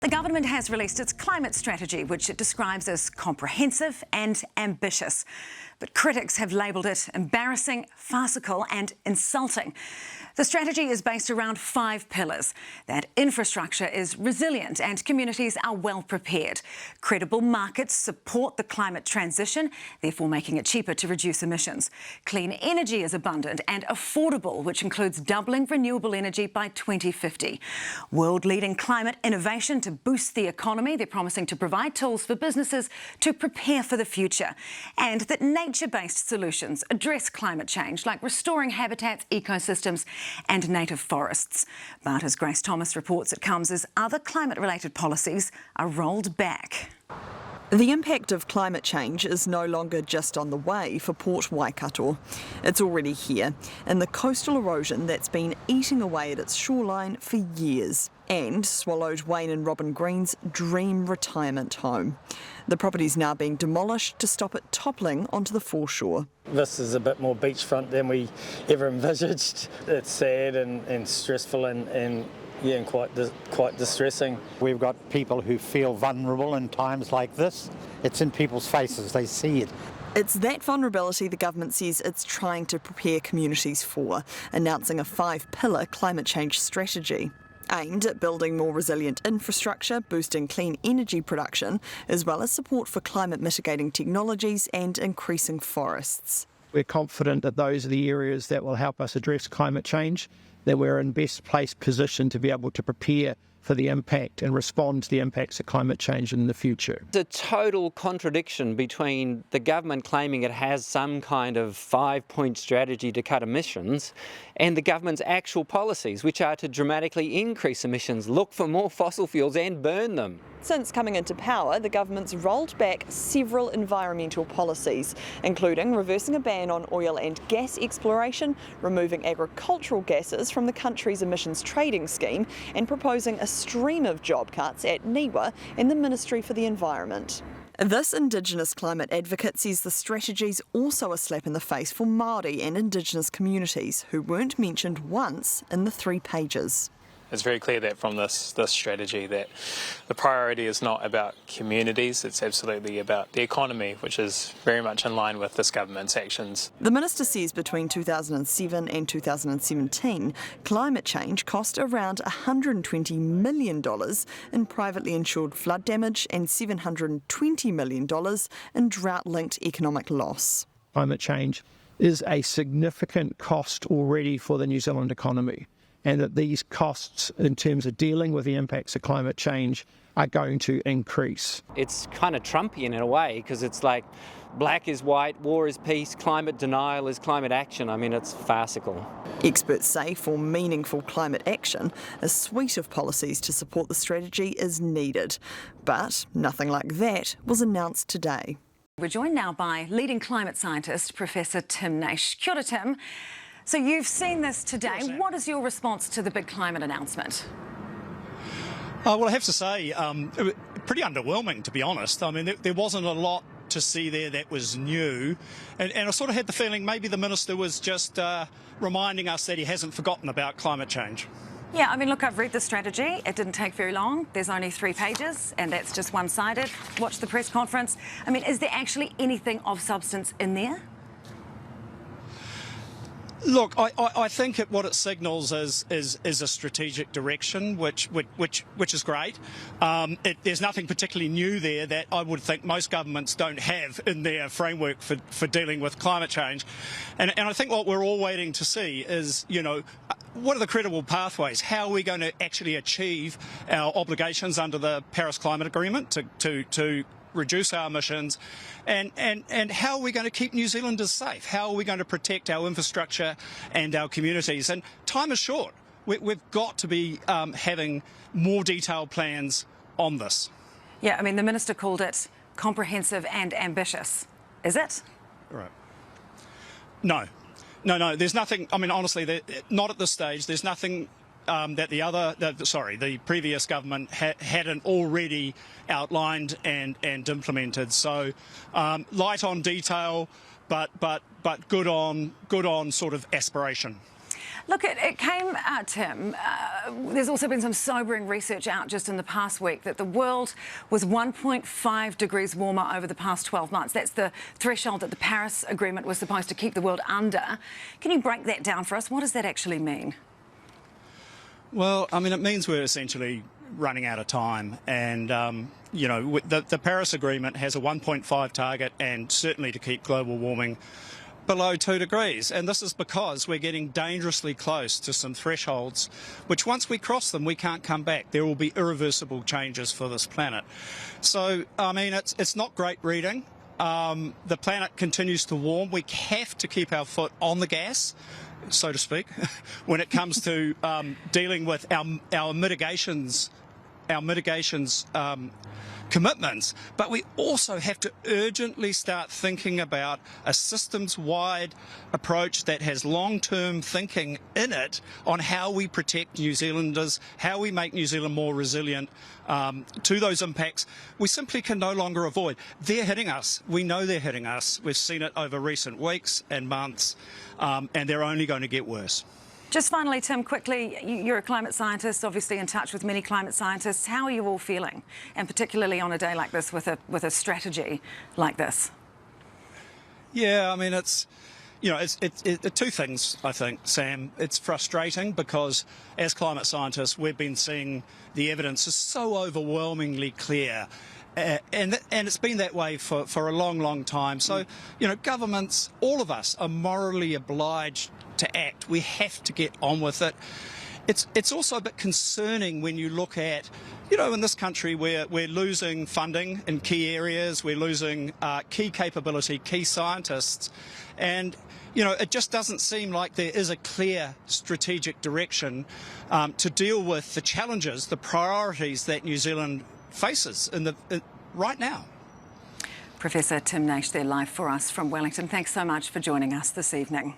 The government has released its climate strategy, which it describes as comprehensive and ambitious. But critics have labelled it embarrassing, farcical and insulting. The strategy is based around 5 pillars: that infrastructure is resilient and communities are well prepared. Credible markets support the climate transition, therefore making it cheaper to reduce emissions. Clean energy is abundant and affordable, which includes doubling renewable energy by 2050. World-leading climate innovation to boost the economy. They're promising to provide tools for businesses to prepare for the future. And that nature-based solutions address climate change, like restoring habitats, ecosystems and native forests. But as Grace Thomas reports, it comes as other climate-related policies are rolled back. The impact of climate change is no longer just on the way for Port Waikato. It's already here, in the coastal erosion that's been eating away at its shoreline for years and swallowed Wayne and Robin Green's dream retirement home. The property's now being demolished to stop it toppling onto the foreshore. This is a bit more beachfront than we ever envisaged. It's sad and stressful and quite distressing. We've got people who feel vulnerable in times like this. It's in people's faces, they see it. It's that vulnerability the government says it's trying to prepare communities for, announcing a 5-pillar climate change strategy aimed at building more resilient infrastructure, boosting clean energy production, as well as support for climate mitigating technologies and increasing forests. We're confident that those are the areas that will help us address climate change, that we're in best place position to be able to prepare for the impact and respond to the impacts of climate change in the future. It's a total contradiction between the government claiming it has some kind of 5-point strategy to cut emissions and the government's actual policies, which are to dramatically increase emissions, look for more fossil fuels and burn them. Since coming into power, the government's rolled back several environmental policies, including reversing a ban on oil and gas exploration, removing agricultural gases from the country's emissions trading scheme, and proposing a stream of job cuts at NIWA and the Ministry for the Environment. This Indigenous climate advocate says the strategy's also a slap in the face for Māori and Indigenous communities, who weren't mentioned once in the 3 pages. It's very clear that from this strategy that the priority is not about communities, it's absolutely about the economy, which is very much in line with this government's actions. The Minister says between 2007 and 2017, climate change cost around $120 million in privately insured flood damage and $720 million in drought-linked economic loss. Climate change is a significant cost already for the New Zealand economy, and that these costs in terms of dealing with the impacts of climate change are going to increase. It's kind of Trumpian in a way, because it's like black is white, war is peace, climate denial is climate action. I mean, it's farcical. Experts say for meaningful climate action, a suite of policies to support the strategy is needed. But nothing like that was announced today. We're joined now by leading climate scientist, Professor Tim Naish. Kia ora, Tim. So you've seen this today. What is your response to the big climate announcement? Well, I have to say, pretty underwhelming, to be honest. I mean, there wasn't a lot to see there that was new. And I sort of had the feeling maybe the Minister was just reminding us that he hasn't forgotten about climate change. Yeah, I mean, look, I've read the strategy. It didn't take very long. There's only 3 pages, and that's just one-sided. Watch the press conference. I mean, is there actually anything of substance in there? Look, I think what it signals is a strategic direction, which is great. There's nothing particularly new there that I would think most governments don't have in their framework for dealing with climate change. And I think what we're all waiting to see is, you know, what are the credible pathways? How are we going to actually achieve our obligations under the Paris Climate Agreement to reduce our emissions, and how are we going to keep New Zealanders safe? How are we going to protect our infrastructure and our communities? And time is short. We've got to be having more detailed plans on this. Yeah, I mean, the Minister called it comprehensive and ambitious. Is it? Right. No, there's nothing, I mean, honestly, not at this stage. There's nothing that the previous government hadn't already outlined and implemented. So light on detail, but good on sort of aspiration. Look, it came, Tim, there's also been some sobering research out just in the past week that the world was 1.5 degrees warmer over the past 12 months. That's the threshold that the Paris Agreement was supposed to keep the world under. Can you break that down for us? What does that actually mean? Well, I mean, it means we're essentially running out of time. And, you know, the Paris Agreement has a 1.5 target, and certainly to keep global warming below 2 degrees. And this is because we're getting dangerously close to some thresholds, which once we cross them, we can't come back. There will be irreversible changes for this planet. So, I mean, it's not great reading. The planet continues to warm. We have to keep our foot on the gas, so to speak, when it comes to dealing with our mitigations commitments, but we also have to urgently start thinking about a systems-wide approach that has long-term thinking in it on how we protect New Zealanders, how we make New Zealand more resilient to those impacts we simply can no longer avoid. They're hitting us. We know they're hitting us. We've seen it over recent weeks and months, and they're only going to get worse. Just finally, Tim, quickly, you're a climate scientist, obviously in touch with many climate scientists. How are you all feeling, and particularly on a day like this with a strategy like this? Yeah, I mean, it's two things, I think, Sam. It's frustrating because as climate scientists, we've been seeing the evidence is so overwhelmingly clear. And it's been that way for a long, long time. So, you know, governments, all of us are morally obliged to act. We have to get on with it. It's also a bit concerning when you look at, you know, in this country we're losing funding in key areas, we're losing key capability, key scientists, and you know, it just doesn't seem like there is a clear strategic direction to deal with the challenges, the priorities that New Zealand faces right now. Professor Tim Naish there live for us from Wellington. Thanks so much for joining us this evening.